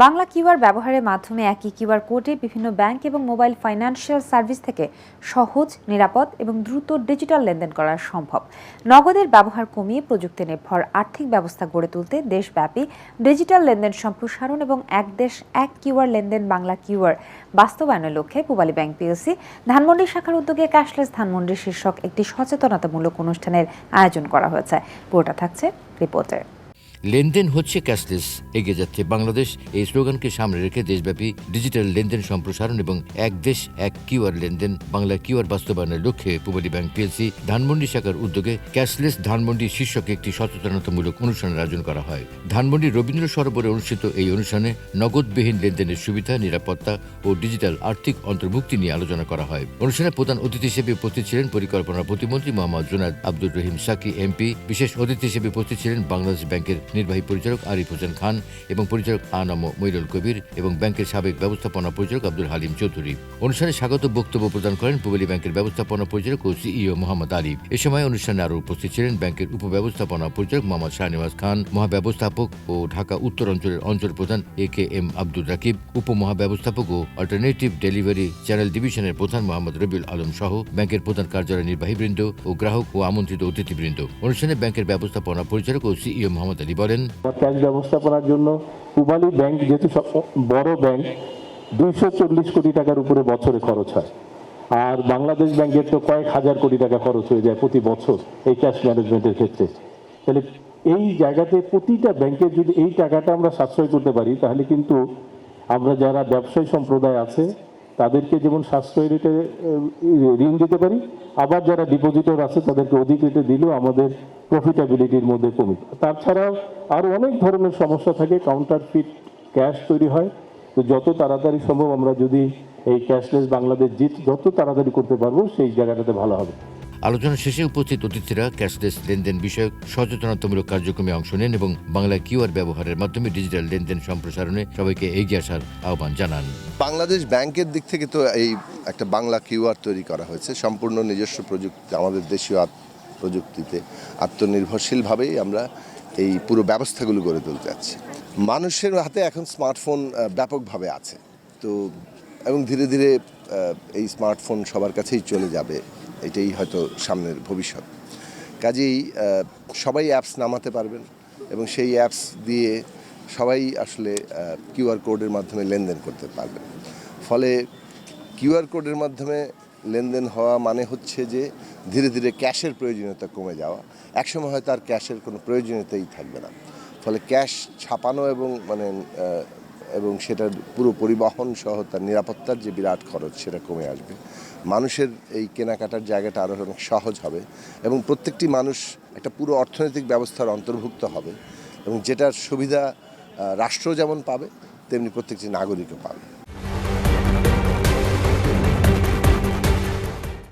Bangla QR ব্যবহারের মাধ্যমে একই কিউআর কোডে বিভিন্ন ব্যাংক এবং মোবাইল ফাইন্যান্সিয়াল সার্ভিস থেকে সহজ, নিরাপদ এবং দ্রুত ডিজিটাল লেনদেন করা সম্ভব। নগদের ব্যবহার কমিয়ে প্রযুক্তি নির্ভর আর্থিক ব্যবস্থা গড়ে তুলতে দেশব্যাপী ডিজিটাল লেনদেন সম্প্রসারণ এবং এক দেশ এক কিউআর লেনদেন বাংলা কিউআর বাস্তবায়নের লক্ষ্যে পূবালী ব্যাংক পিএলসি ধানমন্ডি শাখার উদ্যোগে ক্যাশলেস ধানমন্ডি শীর্ষক একটি সচেতনতামূলক অনুষ্ঠানের আয়োজন করা হয়েছে। পুরোটা থাকছে রিপোর্টে। লেনদেন হচ্ছে ক্যাশলেস, এগিয়ে যাচ্ছে বাংলাদেশ, এই স্লোগানকে সামনে রেখে দেশব্যাপী ডিজিটাল লেনদেন সম্প্রসারণ এবং এক দেশ এক কিউআর লেনদেন বাংলা কিউআর বাস্তবায়নের লক্ষ্যে পূবালী ব্যাংক পিএলসি ধানমন্ডি শাখার উদ্যোগে ক্যাশলেস ধানমন্ডি শীর্ষক একটি সচেতনতামূলক অনুষ্ঠানের আয়োজন করা হয়। ধানমন্ডি রবীন্দ্র সরোবরে অনুষ্ঠিত এই অনুষ্ঠানে নগদবিহীন লেনদেনের সুবিধা, নিরাপত্তা ও ডিজিটাল আর্থিক অন্তর্ভুক্তি নিয়ে আলোচনা করা হয়। অনুষ্ঠানে প্রধান অতিথি হিসেবে উপস্থিত ছিলেন পরিকল্পনা প্রতিমন্ত্রী মোহাম্মদ জুনায়েদ আব্দুর রহিম সাকি এমপি। বিশেষ অতিথি হিসেবে উপস্থিত ছিলেন বাংলাদেশ ব্যাংকের নির্বাহী পরিচালক আরিফ হোসেন খান এবং পরিচালক আনাম মইনুল কবির এবং ব্যাংকের সাবেক ব্যবস্থাপনা পরিচালক আব্দুল হালিম চৌধুরী। অনুষ্ঠানে স্বাগত বক্তব্য প্রদান করেন পূবালী ব্যাংকের ব্যবস্থাপনা পরিচালক ও সিইও মোহাম্মদ আরিফ। এ সময় অনুষ্ঠানে আরও উপস্থিত ছিলেন ব্যাংকের উপব্যবস্থাপনা পরিচালক মোহাম্মদ শাহনেওয়াজ খান, মহাব্যবস্থাপক ও ঢাকা উত্তর অঞ্চলের অঞ্চল প্রধান একেএম আব্দুর রাকিব, উপমহাব্যবস্থাপক ও অল্টারনেটিভ ডেলিভারি চ্যানেল ডিভিশনের প্রধান মোহাম্মদ রবিউল আলম সহ ব্যাংকের প্রধান কার্যালয় নির্বাহীবৃন্দ ও গ্রাহক ও আমন্ত্রিত অতিথিবৃন্দ। অনুষ্ঠানে ব্যাংকের ব্যবস্থাপনা পরিচালক ও সিইও মোহাম্মদ আলী বলেন, ক্যাশ ব্যবস্থাপনার জন্য পূবালী ব্যাংক যেহেতু বড় ব্যাংক, 240 কোটি টাকার উপরে বছরে খরচ হয়, আর বাংলাদেশ ব্যাংকের তো কয়েক হাজার কোটি টাকা খরচ হয়ে যায় প্রতি বছর এই ক্যাশ ম্যানেজমেন্টের ক্ষেত্রে। তাহলে এই জায়গাতে প্রতিটা ব্যাংকের যদি এই টাকাটা আমরা সাশ্রয় করতে পারি, তাহলে কিন্তু আমরা যারা ব্যবসায়ী সম্প্রদায় আছে তাদেরকে যেমন সাশ্রয় রেটে ঋণ দিতে পারি, আবার যারা ডিপোজিটর আছে তাদেরকে অধিক রেটে দিলেও আমাদের প্রফিটেবিলিটির মধ্যে কমে। তাছাড়াও আরও অনেক ধরনের সমস্যা থাকে, কাউন্টারফিট ক্যাশ তৈরি হয়। তো যত তাড়াতাড়ি সম্ভব আমরা যদি এই ক্যাশলেস বাংলাদেশ যত তাড়াতাড়ি করতে পারবো সেই জায়গাটাতে ভালো হবে। আলোচনা শেষে উপস্থিত অতিথিরা ক্যাশলেস লেনদেন বিষয়ক সচেতনতামূলক কার্যক্রমে অংশ নেন এবং বাংলা কিউআর ব্যবহারের মাধ্যমে ডিজিটাল লেনদেন সম্প্রসারণে সবাইকে এগিয়ে আসার আহ্বান জানান। বাংলাদেশ ব্যাংকের দিক থেকে তো এই একটা বাংলা কিউআর তৈরি করা হয়েছে সম্পূর্ণ নিজস্ব প্রযুক্তি, আমাদের দেশীয় প্রযুক্তিতে আত্মনির্ভরশীলভাবেই আমরা এই পুরো ব্যবস্থাগুলো গড়ে তুলতে যাচ্ছি। মানুষের হাতে এখন স্মার্টফোন ব্যাপকভাবে আছে, তো এবং ধীরে ধীরে এই স্মার্টফোন সবার কাছেই চলে যাবে, এটাই হয়তো সামনের ভবিষ্যৎ। কাজেই সবাই অ্যাপস নামাতে পারবেন এবং সেই অ্যাপস দিয়ে সবাই আসলে কিউআর কোডের মাধ্যমে লেনদেন করতে পারবেন। ফলে কিউআর কোডের মাধ্যমে লেনদেন হওয়া মানে হচ্ছে যে ধীরে ধীরে ক্যাশের প্রয়োজনীয়তা কমে যাওয়া। একসময় হয়তো আর ক্যাশের কোনো প্রয়োজনীয়তাই থাকবে না। ফলে ক্যাশ ছাপানো এবং সেটার পুরো পরিবহন সহ তার নিরাপত্তার যে বিরাট খরচ সেটা কমে আসবে। মানুষের এই কেনাকাটার জায়গাটা আরও অনেক সহজ হবে এবং প্রত্যেকটি মানুষ একটা পুরো অর্থনৈতিক ব্যবস্থার অন্তর্ভুক্ত হবে এবং যেটার সুবিধা রাষ্ট্র যেমন পাবে তেমনি প্রত্যেকটি নাগরিকও পাবে।